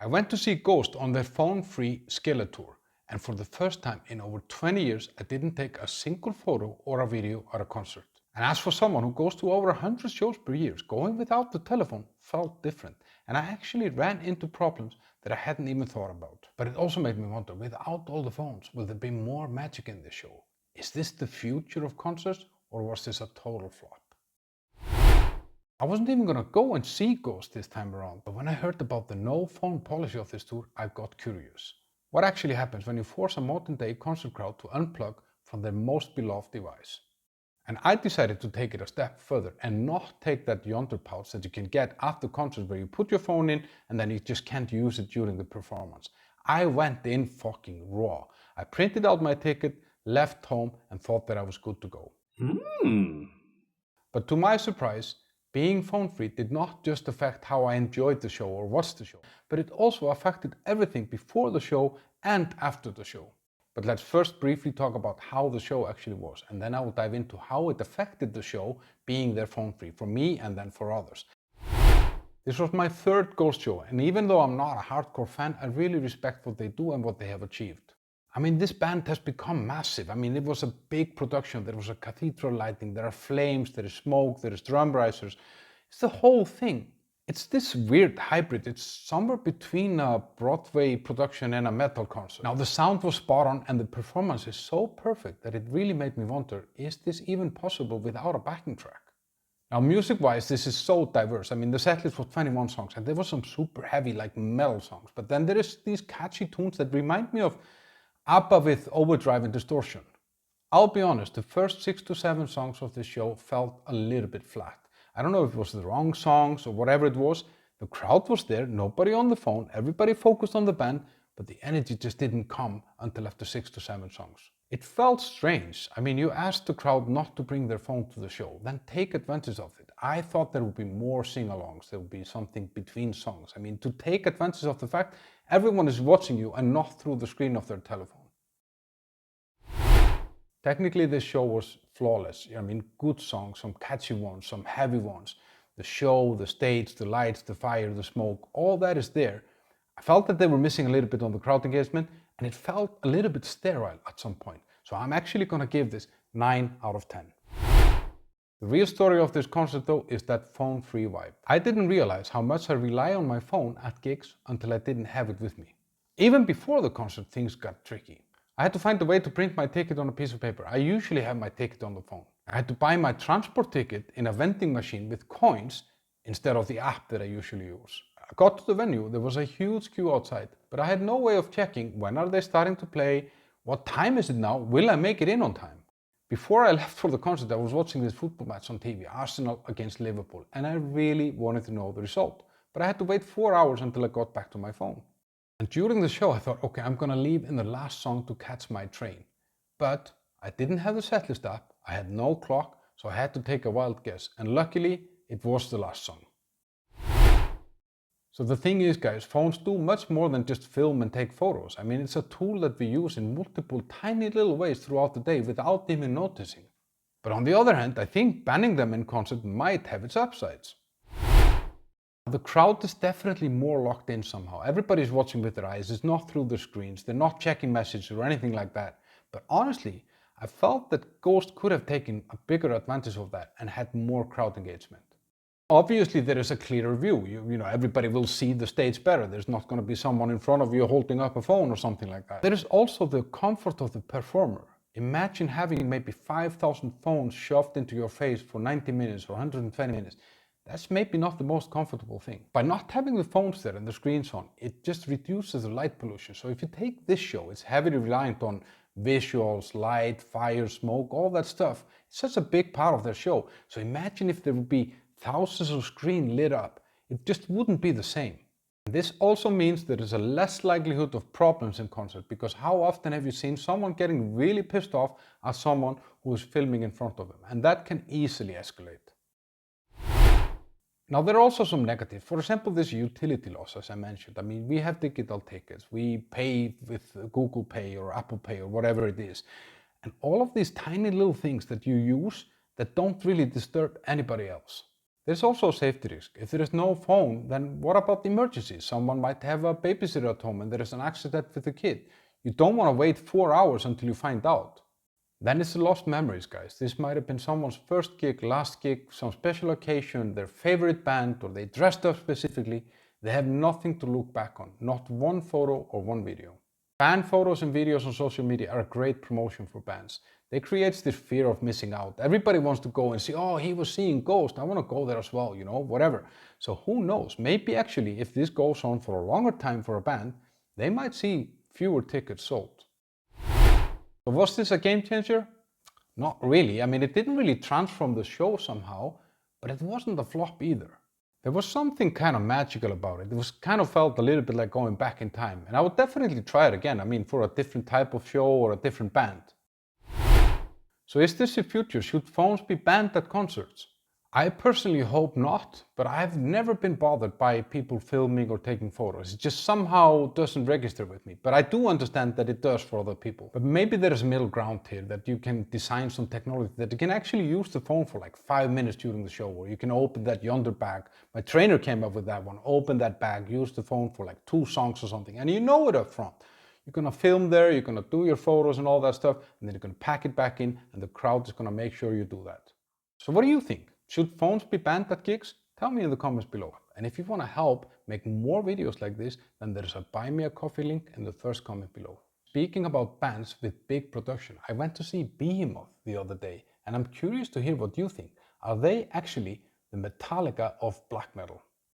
I went to see Ghost on their phone-free SkeleTour, and for the first time in over 20 years I didn't take a single photo or a video at a concert. And as for someone who goes to over 100 shows per year, going without the telephone felt different, and I actually ran into problems that I hadn't even thought about. But it also made me wonder, without all the phones, will there be more magic in this show? Is this the future of concerts, or was this a total flop? I wasn't even gonna go and see Ghost this time around, but when I heard about the no phone policy of this tour, I got curious. What actually happens when you force a modern day concert crowd to unplug from their most beloved device? And I decided to take it a step further and not take that Yondr pouch that you can get at the concert where you put your phone in and then you just can't use it during the performance. I went in fucking raw. I printed out my ticket, left home, and thought that I was good to go. But to my surprise, being phone-free did not just affect how I enjoyed the show or watched the show, but it also affected everything before the show and after the show. But let's first briefly talk about how the show actually was, and then I will dive into how it affected the show being there phone-free for me and then for others. This was my third Ghost show, and even though I'm not a hardcore fan, I really respect what they do and what they have achieved. I mean, this band has become massive. I mean, it was a big production. There was a cathedral lighting, there are flames, there is smoke, there is drum risers. It's the whole thing. It's this weird hybrid. It's somewhere between a Broadway production and a metal concert. Now, the sound was spot on and the performance is so perfect that it really made me wonder, is this even possible without a backing track? Now, music-wise, this is so diverse. I mean, the setlist was 21 songs and there was some super heavy, like metal songs. But then there is these catchy tunes that remind me of ABBA with overdrive and distortion. I'll be honest, the first 6 to 7 songs of this show felt a little bit flat. I don't know if it was the wrong songs or whatever it was. The crowd was there, nobody on the phone, everybody focused on the band, but the energy just didn't come until after 6 to 7 songs. It felt strange. I mean, you asked the crowd not to bring their phone to the show, then take advantage of it. I thought there would be more sing-alongs, there would be something between songs. I mean, to take advantage of the fact everyone is watching you and not through the screen of their telephone. Technically, this show was flawless. I mean, good songs, some catchy ones, some heavy ones. The show, the stage, the lights, the fire, the smoke, all that is there. I felt that they were missing a little bit on the crowd engagement, and it felt a little bit sterile at some point. So I'm actually gonna give this 9 out of 10. The real story of this concert though is that phone-free vibe. I didn't realize how much I rely on my phone at gigs until I didn't have it with me. Even before the concert, things got tricky. I had to find a way to print my ticket on a piece of paper. I usually have my ticket on the phone. I had to buy my transport ticket in a vending machine with coins instead of the app that I usually use. I got to the venue, there was a huge queue outside, but I had no way of checking when are they starting to play, what time is it now, will I make it in on time? Before I left for the concert, I was watching this football match on TV, Arsenal against Liverpool, and I really wanted to know the result. But I had to wait 4 hours until I got back to my phone. And during the show I thought, okay, I'm gonna leave in the last song to catch my train. But I didn't have the setlist app, I had no clock, so I had to take a wild guess. And luckily, it was the last song. So the thing is, guys, phones do much more than just film and take photos. I mean, it's a tool that we use in multiple tiny little ways throughout the day without even noticing. But on the other hand, I think banning them in concert might have its upsides. The crowd is definitely more locked in somehow. Everybody's watching with their eyes, it's not through their screens, they're not checking messages or anything like that. But honestly, I felt that Ghost could have taken a bigger advantage of that and had more crowd engagement. Obviously, there is a clearer view. You know, everybody will see the stage better. There's not going to be someone in front of you holding up a phone or something like that. There is also the comfort of the performer. Imagine having maybe 5,000 phones shoved into your face for 90 minutes or 120 minutes. That's maybe not the most comfortable thing. By not having the phones there and the screens on, it just reduces the light pollution. So if you take this show, it's heavily reliant on visuals, light, fire, smoke, all that stuff. It's such a big part of their show. So imagine if there would be thousands of screens lit up. It just wouldn't be the same. And this also means there is a less likelihood of problems in concert, because how often have you seen someone getting really pissed off at someone who is filming in front of them? And that can easily escalate. Now, there are also some negatives. For example, this utility loss, as I mentioned. I mean, we have digital tickets. We pay with Google Pay or Apple Pay or whatever it is. And all of these tiny little things that you use that don't really disturb anybody else. There's also a safety risk. If there is no phone, then what about emergencies? Someone might have a babysitter at home and there is an accident with the kid. You don't want to wait 4 hours until you find out. Then it's the lost memories, guys. This might have been someone's first gig, last gig, some special occasion, their favorite band, or they dressed up specifically. They have nothing to look back on, not one photo or one video. Band photos and videos on social media are a great promotion for bands. They create this fear of missing out. Everybody wants to go and see, oh, he was seeing Ghost, I want to go there as well, you know, whatever. So who knows, maybe actually if this goes on for a longer time for a band, they might see fewer tickets sold. So was this a game changer? Not really. I mean, it didn't really transform the show somehow, but it wasn't a flop either. There was something kind of magical about it. It was kind of felt a little bit like going back in time. And I would definitely try it again. I mean, for a different type of show or a different band. So is this the future? Should phones be banned at concerts? I personally hope not, but I've never been bothered by people filming or taking photos. It just somehow doesn't register with me. But I do understand that it does for other people. But maybe there's a middle ground here, that you can design some technology that you can actually use the phone for like 5 minutes during the show, or you can open that Yondr bag. My trainer came up with that one. Open that bag, use the phone for like 2 songs or something, and you know it up front. You're gonna film there, you're gonna do your photos and all that stuff, and then you're gonna pack it back in, and the crowd is gonna make sure you do that. So what do you think? Should phones be banned at gigs? Tell me in the comments below. And if you want to help make more videos like this, then there's a buy me a coffee link in the first comment below. Speaking about bands with big production, I went to see Behemoth the other day, and I'm curious to hear what you think. Are they actually the Metallica of black metal?